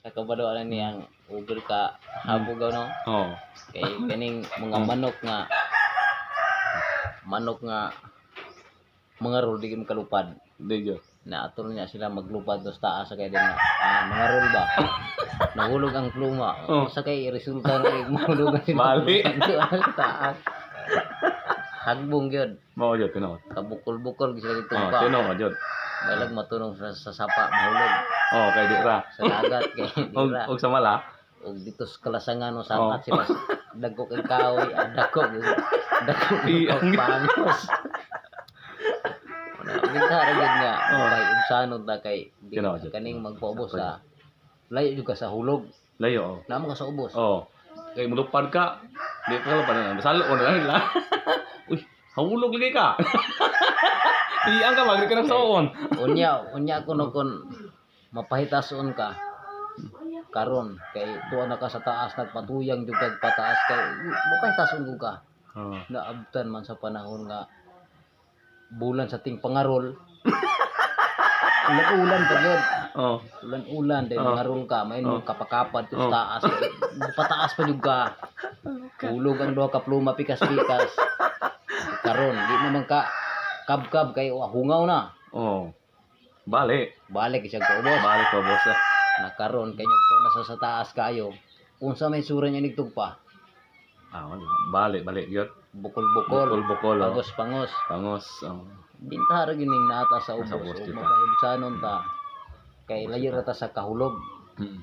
nakabalo na niyang uber ka habugaw no. Oh. Kay kaning mga manok nga mga rol di kalupad. Di jud. Na atol niya sila maglupad dos taas sa kay din na mga rol ba. Nahulog ang pluma. Oh. Sa kay resulta ng mahulugan Mali. sa taas. Hagbong gyud. Mao jud tinuod. Kabukol-bukol sila dito Oh, pa. tinuod jud. Balag matunong sa sapa mahulog Oh, kay di ra. sa dagat kay dira. Og sa mala. Og dito sa kalasangan no sa Oh. at sila dagko kay kahoy, dagko Iyang. pangos. Kita ra gyud nga kay unsanod na kay di Tinuod jud. kaning magpaubos sa layo jud ka sa hulog. Layo. Oh. Namo ka sa ubos. Oh. Kay mulupad ka. Di ka lapad na. Salo na nila. Uy, hawulog lagi ka. Iyang ka magri ka ng soon. Unya kuno kon mapahitason ka karon kay tuwa na ka sa taas nagpatuyang jud kag pataas kay mapahitason ko ka. Oh. Naabtan man sa panahon nga bulan sa ting pangarol. Ulan pa gyud. Oh. Ulan din mangarol ka may kapakapad sa taas. Pataas pa jud ka. Hulog ang duha ka pluma pikas-pikas. Karon di naman ka kab-kab kay hungaw na. Oh. Balik. Balik siya ko ubos. Balik ko boss. Nakaron kay to nasa sa taas kayo. Unsa may sura niya nigtug pa? Ah, wala. Balik yun. Bukol-bukol. Bukol-bukol. Oh. Pangos-pangos. Pangos. Oh. Bintara gining nata sa ubos. Sa ubos, Ug diba? makaibsanon ta. Kay layo ra ta sa kahulog. Mm.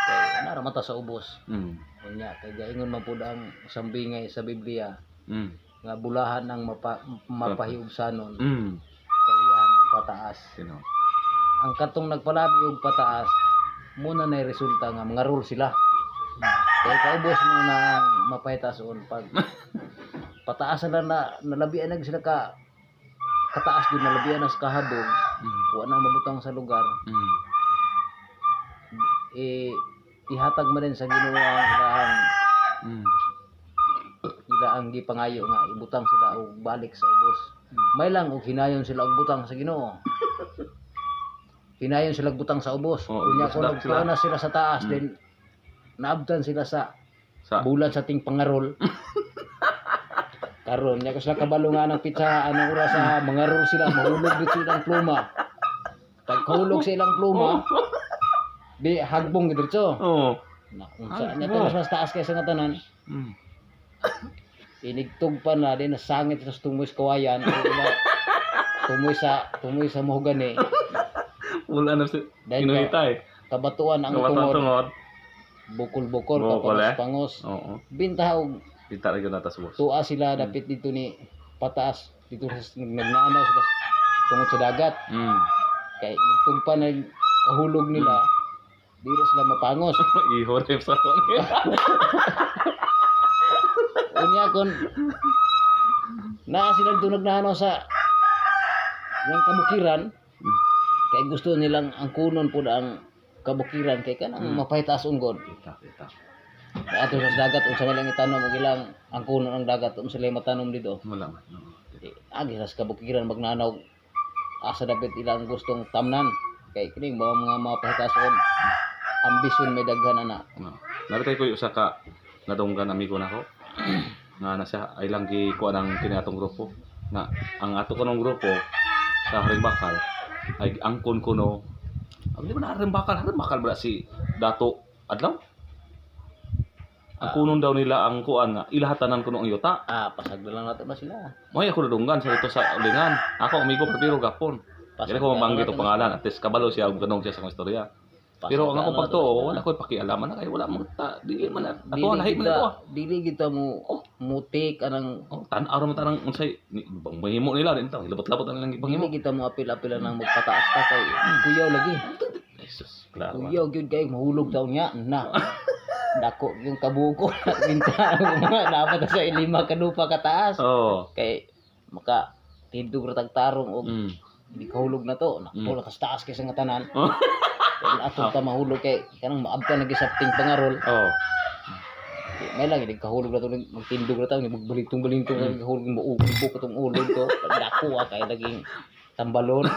Kay nara mata sa ubos. Mm. Unya kay gaingon man pud ang sambingay sa Biblia Mm. nga bulahan ang mapahiubsanon Mm. kay iyang ipataas. Sino? Ang katong nagpalabi og pataas muna na resulta nga mga rule sila. Kaya kaubos mo na ang mapahitason pag pataas na nalabian na sila ka kataas din nalabian na sa kahabog wa na mabutang sa lugar Mm. ihatag mo din sa Ginoo ang Mm. ang gipangayo nga ibutang sila og balik sa ubos. May lang og hinayon sila og butang sa Ginoo. Hinayon sila og butang sa ubos. Oh, Unya sila- kung nagtuon na sila sa taas then naabtan sila sa bulan sa ting pangarol. Karon nya ko sila kabalo nga ng pizza anong oras sa mangarol sila mahulog dito ang pluma. Pag kahulog sa ilang pluma, di hagbong diretso. Oh. Na unsa nya to mas taas kaysa nga tanan. Mm. Inigtog pa na din nasangit sa tumoy sa kawayan. Tumoy sa mahogani. Wala na si Dahil Kinuhitay. Kabatuan ang Kawasan tungod. tungod. Bukol-bukol Bukol, pangos. Oo. Bintahog Kita rin na tas boss. tuwa sila dapit dito ni pataas dito sa nagnanaw sila tungod sa dagat. Mm. Kay nigtog pa na kahulog nila. Diro sila mapangos. Iho rin sa Unya kon naa sila dito nagnanaw sa ng kabukiran. Kay gusto nilang ang kunon po ang kabukiran kay kanang mapahitaas unggod. Kita. Kay ato sa dagat unsa man lang itanom og ilang ang kunon ang dagat unsa lay matanom dito. Wala man. Agi sa kabukiran magnanaw asa dapat ilang gustong tamnan. Kay kining mga mapahitason ambisyon may daghan ana. No. Naritay ko yung usa ka nadunggan amigo nako. Nga na siya ay lang gikuha ng kiniatong grupo. Na ang ato kanong grupo sa Harimbakal ay angkon kuno. Ang di ba na Harimbakal ba si Dato Adlaw? Ang kunon daw nila ang kuan nga ilahatanan kuno ang yuta. Pasagda lang nato ba sila. Moy ako nadunggan sa ito sa ulingan. Ako amigo pero gapon. Kaya ko mabanggit ang pangalan at least kabalo siya ug ganong siya sa akong istorya. Pero ang akong pagtuo, wala ko pakialaman na kay wala mo ta dili man ato lahi man ato. Dili kita mo mutik anang Tan-aw man tanang unsay mahimo nila din taw labot-labot ang lang dili panghimo. kita mo apil-apil nang magpataas ka kay kuyaw lagi. Jesus, klaro. Kuyaw gyud kay mahulog daw niya na. Dako yung kabuko binta mga dapat sa ilima kanupa kataas. Oh. Kay maka tindog ra tagtarong og di kahulog na to. Nakula ka sa taas kaysa nga tanan. Kaya ato ta mahulog kay kanang maabtan lagi sa ting pangarol. Oh. May lang hindi kahulog na to magtindog ra ta magbalintong-balintong ang kahulog mo ubo ko tong ulog ko. Dako kay naging tambalon.